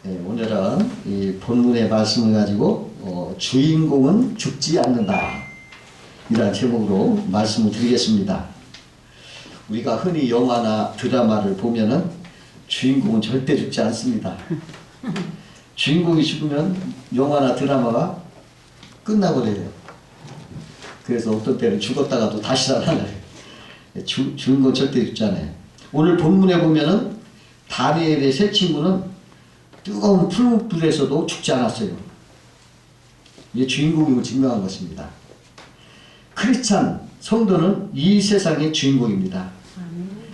오늘은 이 본문의 말씀을 가지고 주인공은 죽지 않는다 이라는 제목으로 말씀을 드리겠습니다. 우리가 흔히 영화나 드라마를 보면은 주인공은 절대 죽지 않습니다. 주인공이 죽으면 영화나 드라마가 끝나버려요. 그래서 어떤 때는 죽었다가도 다시 살아나요. 주인공은 절대 죽지 않아요. 오늘 본문에 보면은 다니엘의 세 친구는 뜨거운 풀무불에서도 죽지 않았어요. 이게 주인공임을 증명한 것입니다. 크리스찬 성도는 이 세상의 주인공입니다.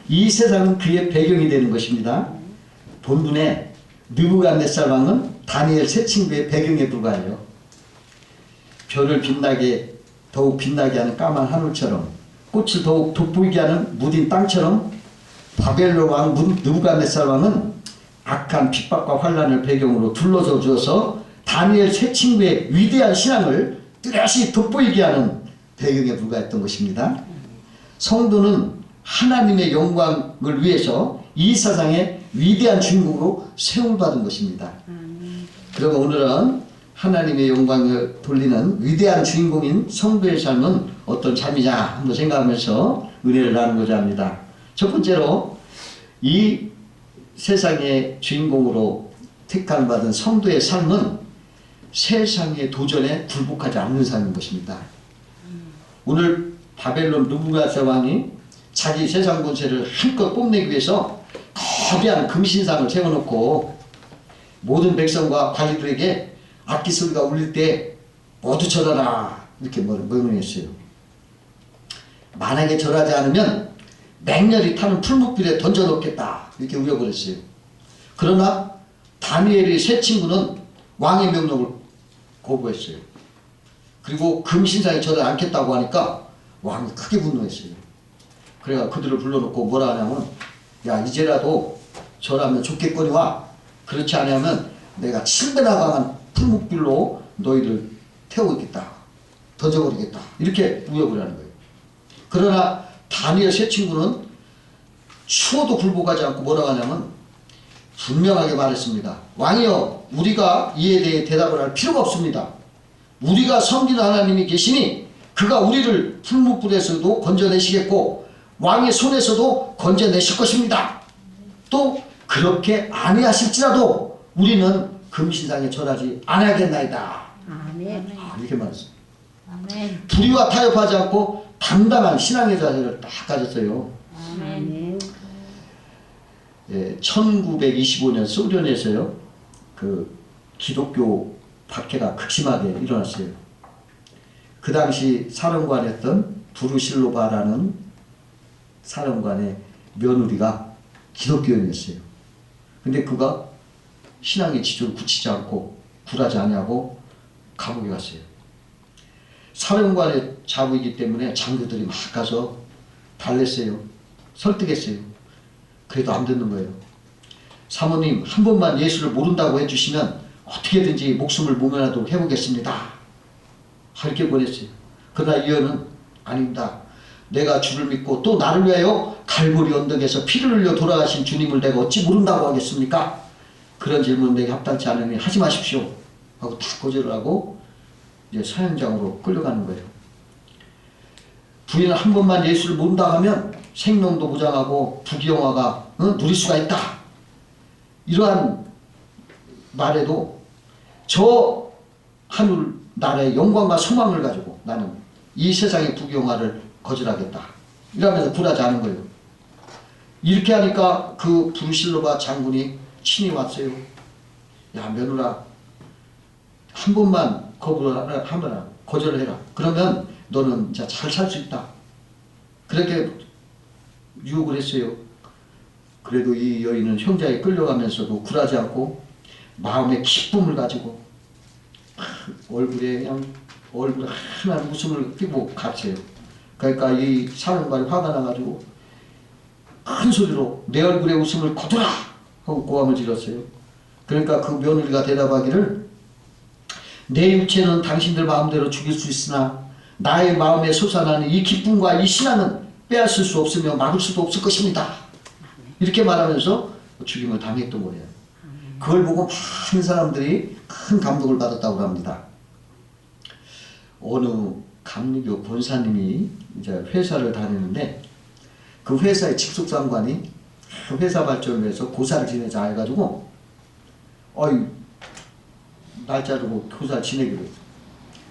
이 세상은 그의 배경이 되는 것입니다. 본문에 느부갓네살 왕은 다니엘 세 친구의 배경에 불과해요. 별을 더욱 빛나게 하는 까만 하늘처럼, 꽃을 더욱 돋보이게 하는 무딘 땅처럼 바벨론 왕 느부갓네살 왕은 악한 핍박과 환란을 배경으로 둘러서 주어서 다니엘 세 친구의 위대한 신앙을 뚜렷이 돋보이게 하는 배경에 불과했던 것입니다. 성도는 하나님의 영광을 위해서 이 세상의 위대한 주인공으로 세움받은 것입니다. 그러면 오늘은 하나님의 영광을 돌리는 위대한 주인공인 성도의 삶은 어떤 삶이냐 한번 생각하면서 은혜를 나누고자 합니다. 첫 번째로 이 세상의 주인공으로 택함받은 성도의 삶은 세상의 도전에 굴복하지 않는 삶인 것입니다. 오늘 바벨론 느부갓네살 왕이 자기 세상 권세를 한껏 뽐내기 위해서 거대한 금신상을 세워놓고 모든 백성과 관리들에게 악기 소리가 울릴 때 모두 절하라 이렇게 명령했어요. 만약에 절하지 않으면 맹렬히 타는 풀무불에 던져놓겠다 이렇게 우겨버렸어요. 그러나 다니엘의 세 친구는 왕의 명령을 거부했어요. 그리고 금신상에 절하지 않겠다고 하니까 왕이 크게 분노했어요. 그래가 그들을 불러놓고 뭐라 하냐면, 야 이제라도 절하면 좋겠거니와 그렇지 않으면 내가 7배나 강한 풀무불로 너희를 태우겠다, 던져버리겠다 이렇게 우겨버리는 거예요. 그러나 다니엘 세 친구는 추워도 굴복하지 않고 뭐라고 하냐면 분명하게 말했습니다. 왕이여, 우리가 이에 대해 대답을 할 필요가 없습니다. 우리가 섬기는 하나님이 계시니 그가 우리를 풀무불에서도 건져내시겠고 왕의 손에서도 건져내실 것입니다. 또 그렇게 아니하실지라도 우리는 금신상에 절하지 않아야겠나이다. 아멘. 이렇게 말했어요. 아멘. 불의와 타협하지 않고 당당한 신앙의 자세를 딱 가졌어요. 아멘. 1925년 소련에서요, 그 기독교 박해가 극심하게 일어났어요. 그 당시 사령관이었던 브루실로바라는 사령관의 며느리가 기독교인이었어요. 근데 그가 신앙의 지조를 굳히지 않고 굴하지 아니하고 감옥에 갔어요. 사령관의 자부이기 때문에 장교들이 막 가서 달랬어요. 설득했어요. 그래도 안 듣는 거예요. 사모님, 한 번만 예수를 모른다고 해주시면 어떻게든지 목숨을 모면하도록 해보겠습니다. 이렇게 보냈어요. 그러나 이 여는 아닙니다. 내가 주를 믿고 또 나를 위하여 갈보리 언덕에서 피를 흘려 돌아가신 주님을 내가 어찌 모른다고 하겠습니까? 그런 질문 내게 합당치 않으니 하지 마십시오 하고 다 거절을 하고 이제 사형장으로 끌려가는 거예요. 부인은 한 번만 예수를 모른다 하면 생명도 무장하고 부귀영화가 누릴 수가 있다. 이러한 말에도 저 하늘 나라의 영광과 소망을 가지고 나는 이 세상의 부귀영화를 거절하겠다 이러면서 굴하지 않은 거예요. 이렇게 하니까 그 브루실로바 장군이 친히 왔어요. 야 며느라, 한 번만 거절을 해라. 그러면 너는 잘 살 수 있다. 그렇게 유혹을 했어요. 그래도 이 여인은 형제에 끌려가면서도 굴하지 않고 마음의 기쁨을 가지고 얼굴에 하나 웃음을 띠고 갔어요. 그러니까 이 사령관이 화가 나가지고 큰 소리로 내 얼굴에 웃음을 거두라 하고 고함을 질렀어요. 그러니까 그 며느리가 대답하기를, 내 육체는 당신들 마음대로 죽일 수 있으나 나의 마음에 솟아나는 이 기쁨과 이 신앙은 빼앗을 수 없으며 막을 수도 없을 것입니다. 이렇게 말하면서 죽임을 당했던 거예요. 그걸 보고 많은 사람들이 큰 감동을 받았다고 합니다. 어느 감리교 권사님이 이제 회사를 다니는데 그 회사의 직속상관이 그 회사 발전을 위해서 고사를 지내자 해가지고 날짜를 고사를 지내기로 했어요.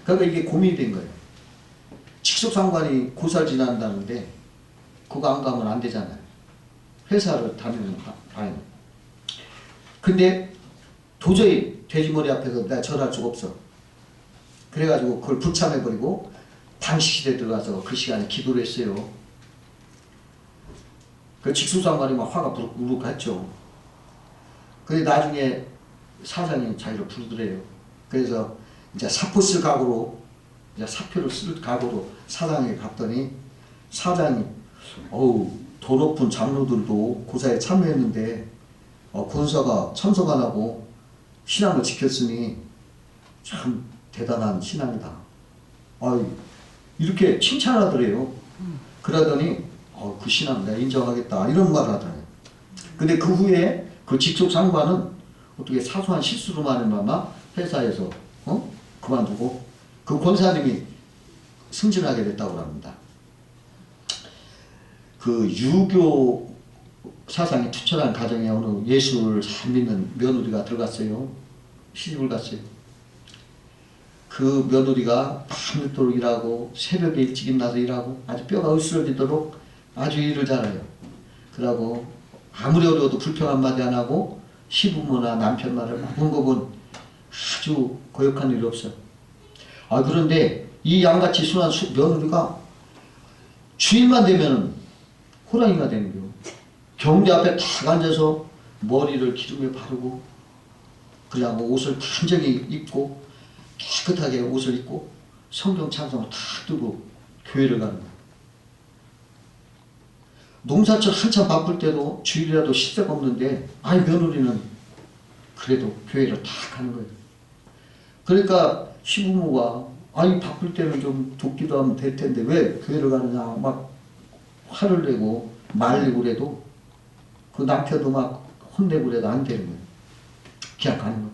그러니까 이게 고민이 된 거예요. 직속상관이 고사를 지난다는데 그거 안 가면 안 되잖아요. 회사를 다니는 아이. 근데 도저히 돼지머리 앞에서 내가 절할 수가 없어. 그래가지고 그걸 불참해버리고 당식실에 들어가서 그 시간에 기도를 했어요. 그 직속상관이 막 화가 부룩부룩 했죠. 근데 나중에 사장이 자기를 부르더래요. 그래서 이제 사표 쓸 각오로, 이제 사표를 쓸 각오로 사장에게 갔더니 사장이 더 높은 장로들도 고사에 참여했는데 권사가 참석 안 하고 신앙을 지켰으니 참 대단한 신앙이다. 이렇게 칭찬하더래요. 그러더니 그 신앙 내가 인정하겠다 이런 말을 하더래요. 근데 그 후에 그 직속 상관은 어떻게 사소한 실수로 말미암아 회사에서 그만두고 그 권사님이 승진하게 됐다고 합니다. 그 유교 사상이 투철한 가정에 어느 예수를 잘 믿는 며느리가 들어갔어요. 시집을 갔어요. 그 며느리가 밤늦도록 일하고 새벽에 일찍 일어나서 일하고 아주 뼈가 으스러지도록 아주 일을 잘해요. 그러고 아무리 어려워도 불평 한마디 안 하고 시부모나 남편 말을 본 법은 아주 거역한 일이 없어요. 그런데 이 양같이 순한 며느리가 주일만 되면 호랑이가 되는 거예요. 경대 앞에 탁 앉아서 머리를 기름에 바르고 그리고 옷을 단정히 입고 깨끗하게 옷을 입고 성경 찬송을 탁 들고 교회를 가는 거예요. 농사철 한참 바쁠 때도 주일이라도 시세가 없는데 며느리는 그래도 교회를 탁 가는 거예요. 그러니까 시부모가 바쁠 때는 좀 돕기도 하면 될 텐데 왜 교회를 가느냐 막 화를 내고 말리고 그래도 그 남편도 막 혼내고 그래도 안 되는 거예요. 그냥 가는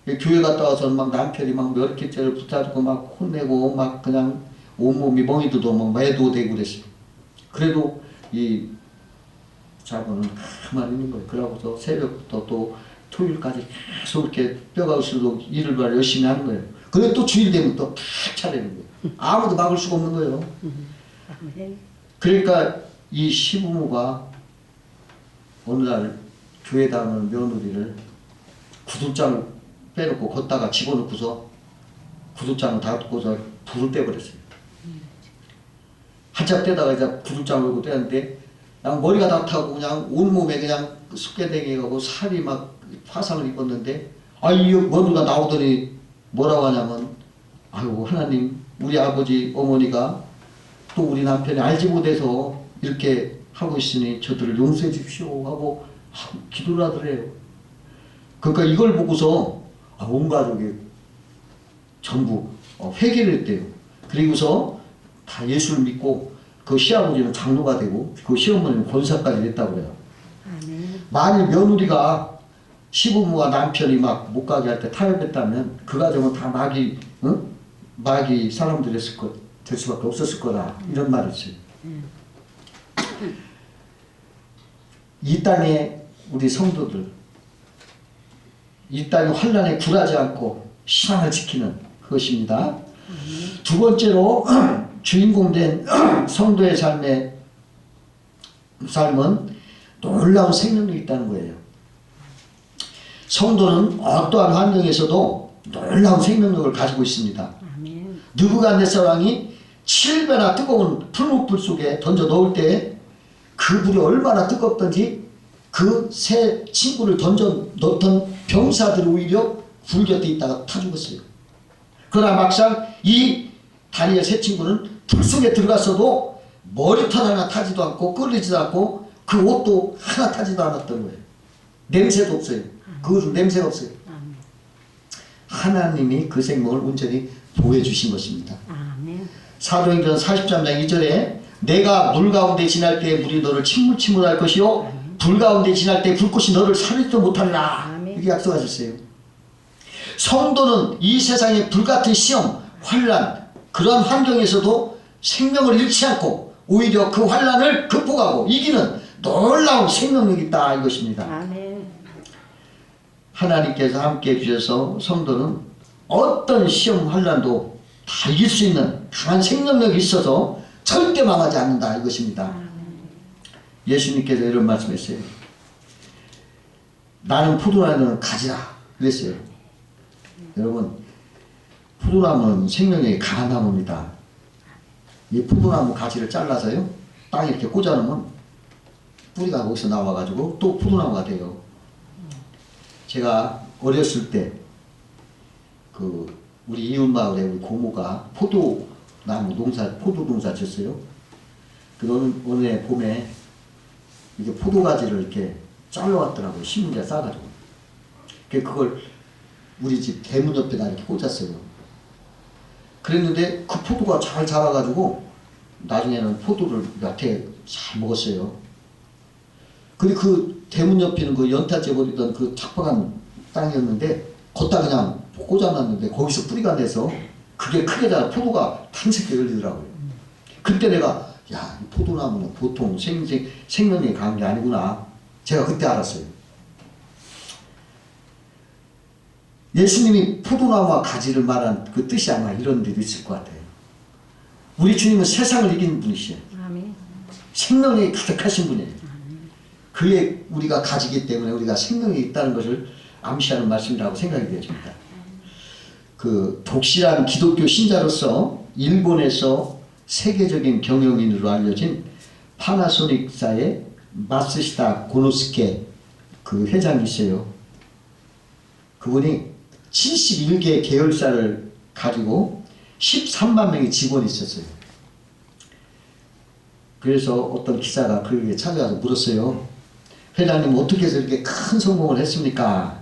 거예요. 교회 갔다 와서 막 남편이 막 몇 개째를 붙잡고 막 혼내고 막 그냥 온몸이 멍이도 막 매도 되고 그랬어요. 그래도 이 자고는 가만히 있는 거예요. 그러고서 새벽부터 또 토요일까지 계속 이렇게 뼈가 없어도 일을 열심히 하는 거예요. 그래 또 주일 되면 또 탁 차리는 거예요. 아무도 막을 수가 없는 거예요. 그러니까 이 시부모가 어느 날 교회 다니는 며느리를 구두장을 빼놓고 걷다가 집어넣고서 구두장을 닫고서 불을 떼버렸어요. 한참 떼다가 이제 구두장을 걸고 떼는데 그냥 머리가 다 타고 그냥 온몸에 그냥 습개댕이가고 살이 막 화상을 입었는데 이 며느리가 나오더니 뭐라고 하냐면 하나님 우리 아버지 어머니가 또 우리 남편이 알지 못해서 이렇게 하고 있으니 저들을 용서해 주십시오 하고 기도를 하더래요. 그러니까 이걸 보고서 온 가족이 전부 회개를 했대요. 그리고서 다 예수를 믿고 그 시아버지는 장로가 되고 그 시어머니는 권사까지 됐다고 그래요. 만일 며느리가 시부모와 남편이 막 못 가게 할 때 타협했다면 그 가정은 다 마귀 사람들이 될 수밖에 없었을 거다 이런 말을 했어요. 이 땅에 우리 성도들 이 땅의 환난에 굴하지 않고 신앙을 지키는 것입니다. 두 번째로 주인공된 성도의 삶은 놀라운 생명력이 있다는 거예요. 성도는 어떠한 환경에서도 놀라운 생명력을 가지고 있습니다. 느부갓네살 왕이 7배나 뜨거운 풀무불 속에 던져 넣을 때 그 불이 얼마나 뜨겁던지 그 새 친구를 던져 넣던 병사들이 오히려 불 곁에 있다가 타 죽었어요. 그러나 막상 이 다니엘 새 친구는 불 속에 들어갔어도 머리털 하나 타지도 않고 끓이지도 않고 그 옷도 하나 타지도 않았던 거예요. 냄새도 없어요. 그 냄새가 없어요. 하나님이 그 생명을 온전히 보호해주신 것입니다. 사도행전 43장 2절에 내가 물 가운데 지날 때에 물이 너를 침몰할 것이요 불 가운데 지날 때 불꽃이 너를 살리지도 못하리라. 아멘. 이렇게 약속하셨어요. 성도는 이 세상의 불같은 시험, 환란, 그러한 환경에서도 생명을 잃지 않고 오히려 그 환란을 극복하고 이기는 놀라운 생명력이 있다 이것입니다. 아멘. 하나님께서 함께 해주셔서 성도는 어떤 시험 환란도 다 이길 수 있는 강한 생명력이 있어서 절대 망하지 않는다 이것입니다. 예수님께서 이런 말씀했어요. 나는 포도나무는 가지라 그랬어요. 여러분, 포도나무는 생명력이 강한 나무입니다. 이 포도나무 가지를 잘라서요 땅에 이렇게 꽂아놓으면 뿌리가 거기서 나와가지고 또 포도나무가 돼요. 제가 어렸을 때 그 우리 이웃마을에 우리 고모가 포도 농사 졌어요. 그 어느 해 봄에 이게 포도가지를 이렇게 잘라왔더라고요. 신문지에 싸가지고. 그걸 우리 집 대문 옆에다 이렇게 꽂았어요. 그랬는데 그 포도가 잘 자라가지고 나중에는 포도를 몇 해 잘 먹었어요. 근데 그 대문 옆에 있는 그 연탄재 버리던 그 탁박한 땅이었는데 걷다 그냥 꽂아놨는데 거기서 뿌리가 내서 그게 크게 자라 포도가 탐색게 열리더라고요. 그때 내가 야, 이 포도나무는 보통 생명력이 강한 게 아니구나. 제가 그때 알았어요. 예수님이 포도나무와 가지를 말한 그 뜻이 아마 이런 데도 있을 것 같아요. 우리 주님은 세상을 이기는 분이시에요. 아멘. 생명력이 가득하신 분이에요. 그에 우리가 가지기 때문에 우리가 생명이 있다는 것을 암시하는 말씀이라고 생각이 되어집니다. 그 독실한 기독교 신자로서 일본에서 세계적인 경영인으로 알려진 파나소닉사의 마쓰시다 고노스케 그 회장이 있어요. 그분이 71개 계열사를 가지고 13만 명의 직원이 있었어요. 그래서 어떤 기자가 그에게 찾아가서 물었어요. 회장님 어떻게 해서 이렇게 큰 성공을 했습니까?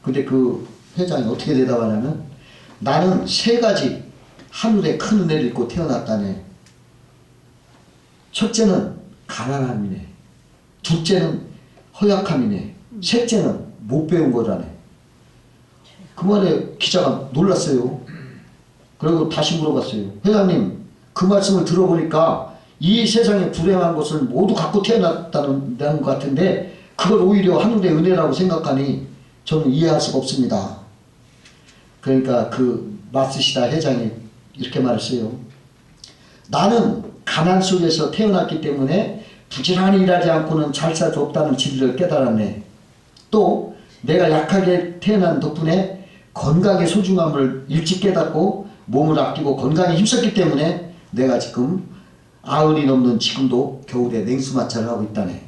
근데 그 회장이 어떻게 대답하냐면 나는 3가지 하늘에 큰 은혜를 입고 태어났다네. 첫째는 가난함이네. 둘째는 허약함이네. 셋째는 못 배운 거라네. 그 말에 기자가 놀랐어요. 그리고 다시 물어봤어요. 회장님 그 말씀을 들어보니까 이 세상에 불행한 것을 모두 갖고 태어났다는 것 같은데 그걸 오히려 하늘의 은혜라고 생각하니 저는 이해할 수가 없습니다. 그러니까 그 마쓰시다 회장이 이렇게 말했어요. 나는 가난 속에서 태어났기 때문에 부지런히 일하지 않고는 잘 살 수 없다는 진리를 깨달았네. 또 내가 약하게 태어난 덕분에 건강의 소중함을 일찍 깨닫고 몸을 아끼고 건강에 힘썼기 때문에 내가 지금 90이 넘는 지금도 겨울에 냉수마찰을 하고 있다네.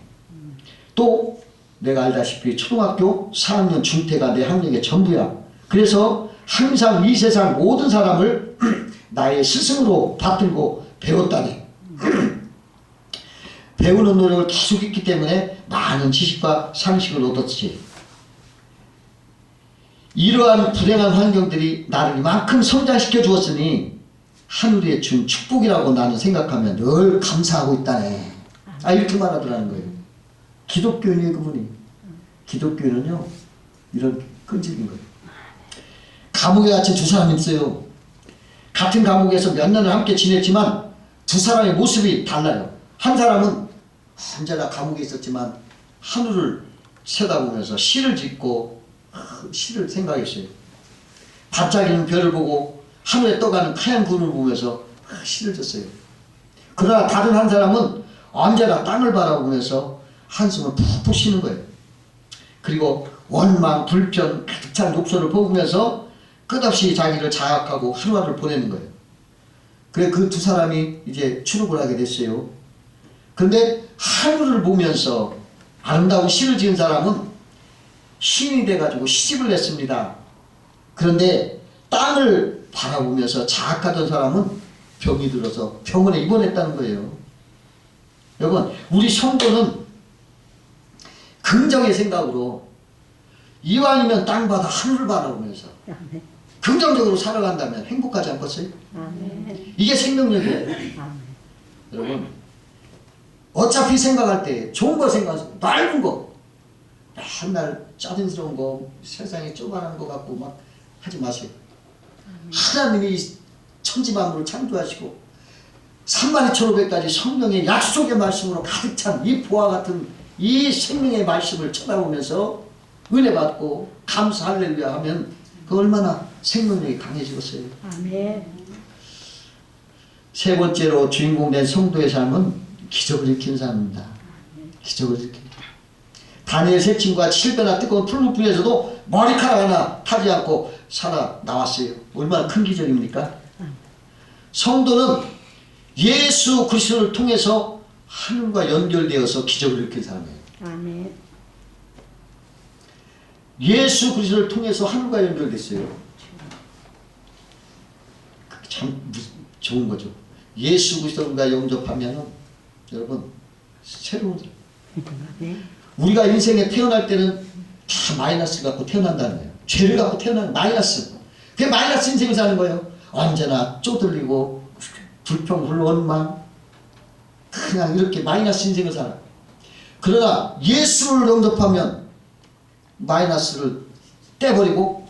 또 내가 알다시피 초등학교 4학년 중퇴가 내 학력의 전부야. 그래서 항상 이 세상 모든 사람을 나의 스승으로 받들고 배웠다네. 배우는 노력을 계속 했기 때문에 많은 지식과 상식을 얻었지. 이러한 불행한 환경들이 나를 이만큼 성장시켜 주었으니 하늘에 준 축복이라고 나는 생각하면 늘 감사하고 있다네. 이렇게 말하더라는 거예요. 기독교인이 그분이. 기독교인은요 이런 끈질긴 거예요. 감옥에 갇힌 2사람이 있어요. 같은 감옥에서 몇 년을 함께 지냈지만 2사람의 모습이 달라요. 한 사람은 언제나 감옥에 있었지만 하늘을 쳐다보면서 시를 짓고 시를 생각했어요. 반짝이는 별을 보고 하늘에 떠가는 하얀 구름을 보면서 시를 졌어요. 그러나 다른 한 사람은 언제나 땅을 바라보면서 한숨을 푹푹 쉬는 거예요. 그리고 원망, 불평 가득 찬 욕설을 뽑으면서 끝없이 자기를 자학하고 하루하루를 보내는 거예요. 그래 그 2사람이 이제 출국을 하게 됐어요. 그런데 하늘을 보면서 아름다운 시를 지은 사람은 시인이 돼가지고 시집을 냈습니다. 그런데 땅을 바라보면서 자학하던 사람은 병이 들어서 병원에 입원했다는 거예요. 여러분 우리 성도는 긍정의 생각으로 이왕이면 땅바다 하늘을 바라보면서 아멘. 긍정적으로 살아간다면 행복하지 않겠어요? 아멘. 이게 생명력이에요. 아멘. 여러분 어차피 생각할 때 좋은 거 생각하세요. 낡은 거. 맨날 짜증스러운 거, 세상에 쪼만한 거 갖고 막 하지 마세요. 하나님이 천지만물을 창조하시고 32,500가지 성령의 약속의 말씀으로 가득 찬 이 보화 같은 이 생명의 말씀을 쳐다보면서 은혜 받고 감사 할렐루야 하면 그 얼마나 생명력이 강해지겠어요. 아멘. 세 번째로 주인공 된 성도의 삶은 기적을 일으키는 삶입니다. 기적을 일으킵니다. 다니엘 세 친구가 7배나 뜨거운 풀무불에서도 머리카락 하나 타지 않고 살아나왔어요. 얼마나 큰 기적입니까? 성도는 예수 그리스도를 통해서 하늘과 연결되어서 기적을 일으킨 사람이에요. 아멘. 예수 그리스도를 통해서 하늘과 연결됐어요. 참 좋은 거죠. 예수 그리스도가 영접하면은 여러분 새로운 네. 우리가 인생에 태어날 때는 다 마이너스 갖고 태어난다는 거예요. 죄를 갖고 태어나는 마이너스. 그게 마이너스 인생을 사는 거예요. 언제나 쪼들리고 불평, 원망 그냥 이렇게 마이너스 인생을 살아. 그러나 예수를 영접하면 마이너스를 떼버리고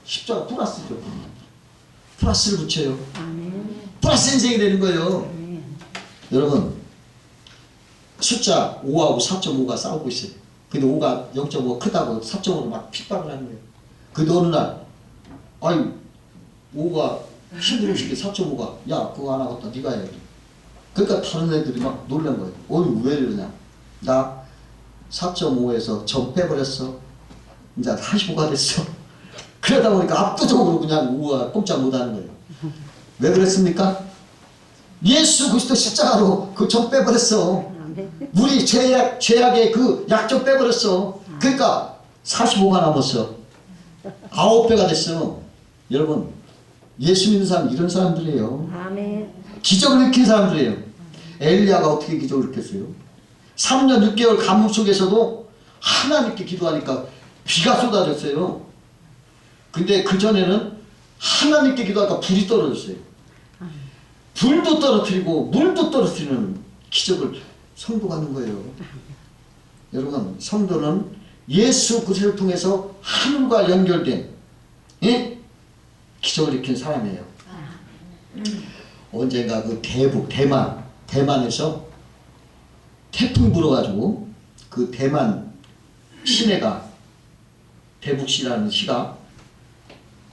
십자가 플러스죠. 플러스를 붙여요. 아멘. 플러스 인생이 되는 거예요. 아멘. 여러분 숫자 5하고 4.5가 싸우고 있어요. 근데 5가 0.5가 크다고 4.5로 막 핍박을 하는 거예요. 근데 어느 날 아이 5가 힘들어 죽게 4.5가 야 그거 안 하겠다 네가 해. 그러니까 다른 애들이 막 놀란 거예요. 어이 왜 이러냐. 나 4.5에서 점 빼버렸어. 이제 45가 됐어. 그러다 보니까 압도적으로 그냥 5가 꼼짝 못하는 거예요. 왜 그랬습니까? 예수 그리스도 십자가로 그 점 빼버렸어. 아멘. 우리 죄악의 그 약점 빼버렸어. 그러니까 45가 남았어. 9배가 됐어. 여러분 예수 믿는 사람 이런 사람들이에요. 아멘. 기적을 일으킨 사람들이에요. 엘리야가 어떻게 기적을 일으켰어요? 3년 6개월 감옥 속에서도 하나님께 기도하니까 비가 쏟아졌어요. 근데 그 전에는 하나님께 기도하니까 불이 떨어졌어요. 불도 떨어뜨리고 물도 떨어뜨리는 기적을 성도가 하는 거예요. 여러분 성도는 예수 그리스도를 통해서 하늘과 연결된 기적을 일으킨 사람이에요. 언젠가 그 대만에서 태풍이 불어가지고 그 대만 시내가 대북시라는 시가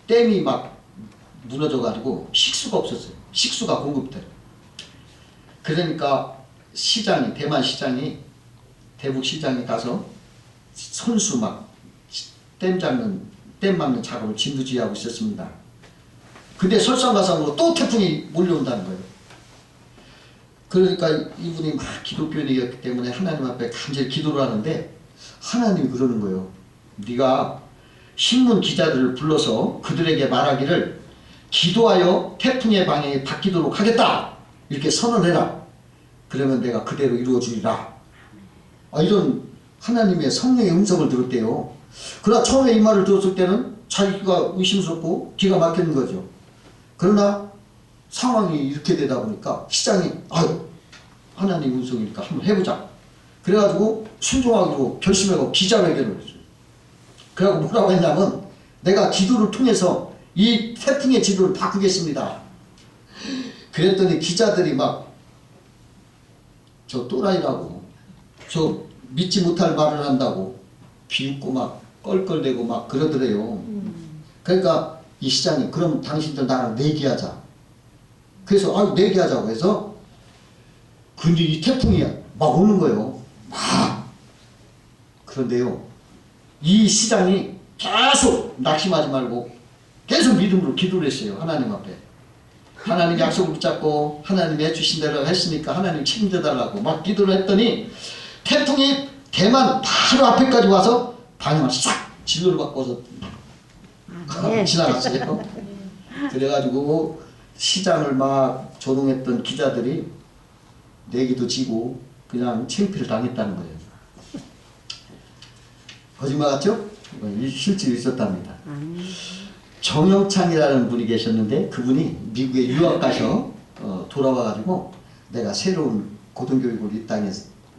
댐이 막 무너져가지고 식수가 없었어요. 식수가 공급돼요. 그러니까 시장이 대만 시장이 대북 시장에 가서 손수 막 댐 막는 작업을 진두지휘하고 있었습니다. 근데 설상가상으로 또 태풍이 몰려온다는 거예요. 그러니까 이분이 막 기독교인이었기 때문에 하나님 앞에 간절히 기도를 하는데 하나님이 그러는 거예요. 네가 신문 기자들을 불러서 그들에게 말하기를 기도하여 태풍의 방향이 바뀌도록 하겠다. 이렇게 선언해라. 그러면 내가 그대로 이루어주리라. 이런 하나님의 성령의 음성을 들었대요. 그러나 처음에 이 말을 들었을 때는 자기가 의심스럽고 기가 막히는 거죠. 그러나 상황이 이렇게 되다 보니까 시장이 하나님 음성이니까 한번 해보자. 그래가지고 순종하기로 결심하고 기자회견을 했어요. 그래갖고 뭐라고 했냐면 내가 기도를 통해서 이 태풍의 지도를 바꾸겠습니다. 그랬더니 기자들이 막 저 또라이라고 저 믿지 못할 말을 한다고 비웃고 막 껄껄대고 막 그러더래요. 그러니까 이 시장이 그럼 당신들 나랑 내기하자. 그래서 내기하자고 해서 근데 이 태풍이 막 오는 거예요. 막. 그런데요. 이 시장이 계속 낙심하지 말고 계속 믿음으로 기도를 했어요. 하나님 앞에. 하나님 약속을 붙잡고 하나님이 해주신 대로 했으니까 하나님 책임져 달라고 막 기도를 했더니 태풍이 대만 바로 앞에까지 와서 방향을 싹 진로를 바꿔서 지나갔어요. 그래가지고 시장을 막 조롱했던 기자들이 내기도 지고 그냥 창피를 당했다는 거예요. 거짓말 같죠? 실제로 있었답니다. 정영창이라는 분이 계셨는데 그분이 미국에 유학 가서 돌아와가지고 내가 새로운 고등교육을 이 땅에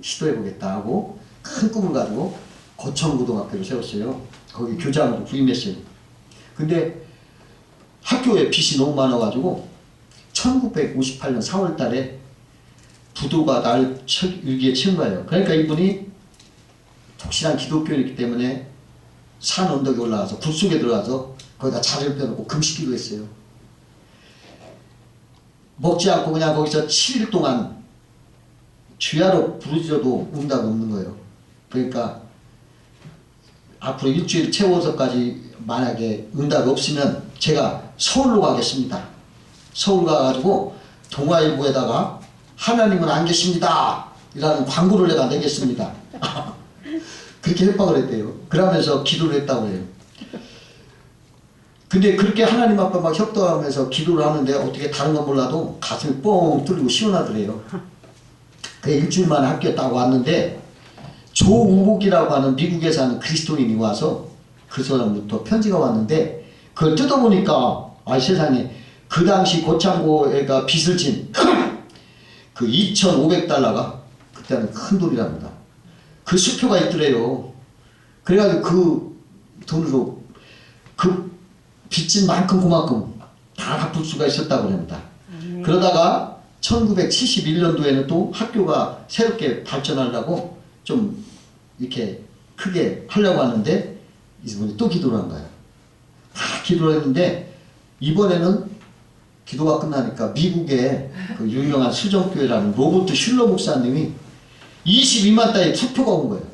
시도해보겠다 하고 큰 꿈을 가지고 고천고등학교를 세웠어요. 거기 교장으로 부임했어요. 근데 학교에 빚이 너무 많아가지고 1958년 4월 달에 부도가 날 일기에 치운 거예요. 그러니까 이분이 독실한 기독교인이기 때문에 산 언덕에 올라가서 굴 속에 들어가서 거기다 자리를 펴놓고 금식기도 했어요. 먹지 않고 그냥 거기서 7일 동안 주야로 부르짖어도 응답이 없는 거예요. 그러니까 앞으로 일주일 채워서까지 만약에 응답이 없으면 제가 서울로 가겠습니다. 서울 가가지고 동아일보에다가 하나님은 안 계십니다 이라는 광고를 내가 내겠습니다. 그렇게 협박을 했대요. 그러면서 기도를 했다고 해요. 근데 그렇게 하나님 앞에 막 협박하면서 기도를 하는데 어떻게 다른 건 몰라도 가슴이 뻥 뚫리고 시원하더래요. 그 일주일 만에 학교에 딱 왔는데 조우복이라고 하는 미국에 사는 그리스도인이 와서 그 사람부터 편지가 왔는데 그걸 뜯어보니까 아 세상에 그 당시 고창고가 빚을 진 그 2,500달러가 그때는 큰 돈이랍니다. 그 수표가 있더래요. 그래가지고 그 돈으로 그 빚진 만큼 그만큼 다 갚을 수가 있었다고 합니다. 그러다가 1971년도에는 또 학교가 새롭게 발전하려고 좀 이렇게 크게 하려고 하는데 이분이 또 기도를 한 거예요. 다 기도를 했는데 이번에는 기도가 끝나니까 미국의 그 유명한 수정교회라는 로버트 슐러 목사님이 22만 달의 투표가 온 거예요.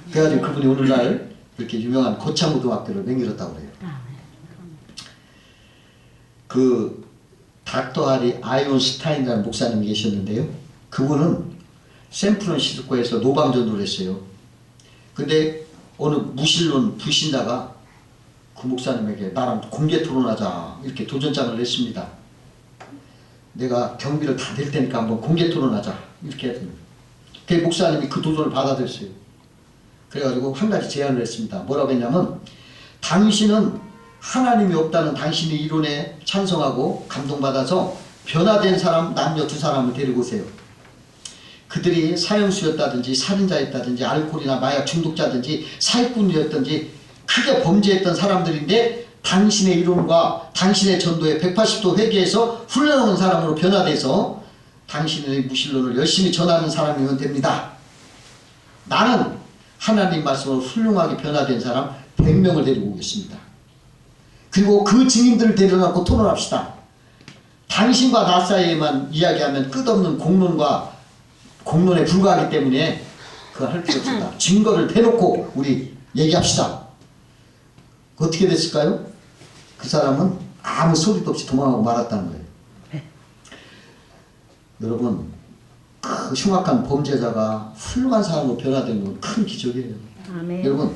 그래가지고 그분이 오늘날 이렇게 유명한 고창고등학교를 맹일었다고 그래요. 그 닥터 하리 아이온스타인이라는 목사님이 계셨는데요. 그분은 샌프란시스코에서 노방전도를 했어요. 근데 어느 무신론 불신자가 그 목사님에게 나랑 공개 토론하자 이렇게 도전장을 냈습니다. 내가 경비를 다 낼 테니까 한번 공개 토론하자 이렇게 했습니다. 그 목사님이 그 도전을 받아들였어요. 그래가지고 한 가지 제안을 했습니다. 뭐라고 했냐면 당신은 하나님이 없다는 당신의 이론에 찬성하고 감동받아서 변화된 사람 남녀 두 사람을 데리고 오세요. 그들이 사형수였다든지 살인자였다든지 알코올이나 마약 중독자든지 사기꾼이었든지 크게 범죄했던 사람들인데 당신의 이론과 당신의 전도에 180도 회개해서 훈련한 사람으로 변화돼서 당신의 무신론을 열심히 전하는 사람이면 됩니다. 나는 하나님 말씀으로 훌륭하게 변화된 사람 100명을 데리고 오겠습니다. 그리고 그 증인들을 데려놓고 토론합시다. 당신과 나 사이에만 이야기하면 끝없는 공론에 불과하기 때문에 그거 할 필요 없습니다. 증거를 대놓고 우리 얘기합시다. 어떻게 됐을까요? 그 사람은 아무 소리도 없이 도망하고 말았다는 거예요. 여러분, 그 흉악한 범죄자가 훌륭한 사람으로 변화되는 건 큰 기적이에요. 아멘. 여러분,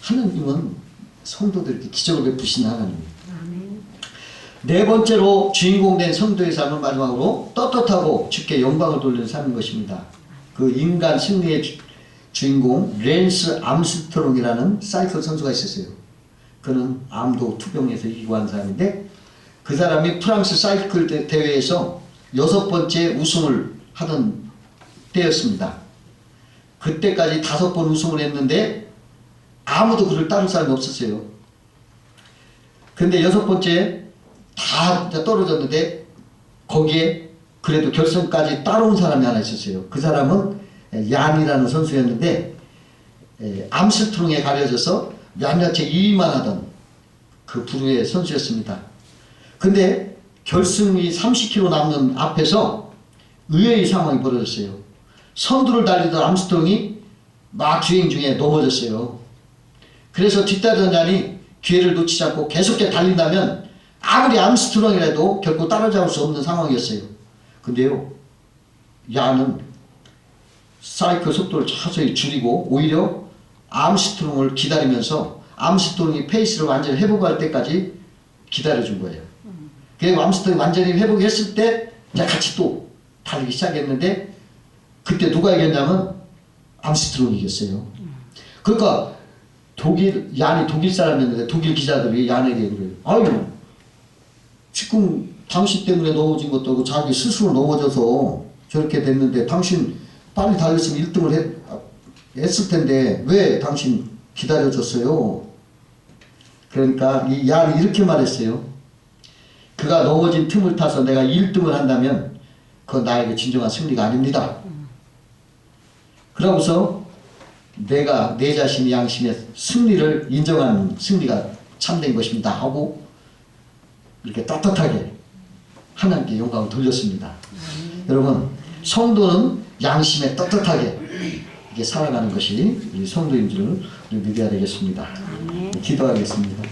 하나님은 성도들에게 기적을 베푸시는 하나님이에요. 아멘. 네 번째로 주인공 된 성도의 삶은 마지막으로 떳떳하고 주께 영광을 돌리는 삶인 것입니다. 그 인간 승리의 주인공 랜스 암스트롱이라는 사이클 선수가 있었어요. 그는 암도 투병에서 이기고 한 사람인데 그 사람이 프랑스 사이클 대회에서 6번째 우승을 하던 때였습니다. 그때까지 5번 우승을 했는데 아무도 그를 따를 사람이 없었어요. 근데 6번째 다 떨어졌는데 거기에 그래도 결승까지 따라온 사람이 하나 있었어요. 그 사람은 얀이라는 선수였는데 암스트롱에 가려져서 몇 년째 2위만 하던 그 부류의 선수였습니다. 근데 결승이 30km 남는 앞에서 의외의 상황이 벌어졌어요. 선두를 달리던 암스트롱이 막 주행 중에 넘어졌어요. 그래서 뒤따르던 얀이 기회를 놓치지 않고 계속해 달린다면 아무리 암스트롱이라도 결코 따라잡을 수 없는 상황이었어요. 근데요, 얀은 사이클 속도를 서서히 줄이고 오히려 암스트롱을 기다리면서 암스트롱이 페이스를 완전히 회복할 때까지 기다려준 거예요. 그리고 암스트롱이 완전히 회복했을 때 이제 같이 또 달리기 시작했는데 그때 누가 이겼냐면 암스트롱이 이겼어요. 그러니까 얀이 독일 사람이었는데 독일 기자들이 얀에게 그래요. 아유, 지금 당신 때문에 넘어진 것도 아니고 자기 스스로 넘어져서 저렇게 됐는데 당신 빨리 달렸으면 1등을 했을 텐데 왜 당신 기다려줬어요? 그러니까 이 양이 이렇게 말했어요. 그가 넘어진 틈을 타서 내가 1등을 한다면 그건 나에게 진정한 승리가 아닙니다. 그러고서 내가 내 자신의 양심의 승리를 인정하는 승리가 참된 것입니다 하고 이렇게 떳떳하게 하나님께 영광을 돌렸습니다. 여러분, 성도는 양심에 떳떳하게 이렇게 살아가는 것이 우리 성도인 줄 믿어야 되겠습니다. 기도하겠습니다.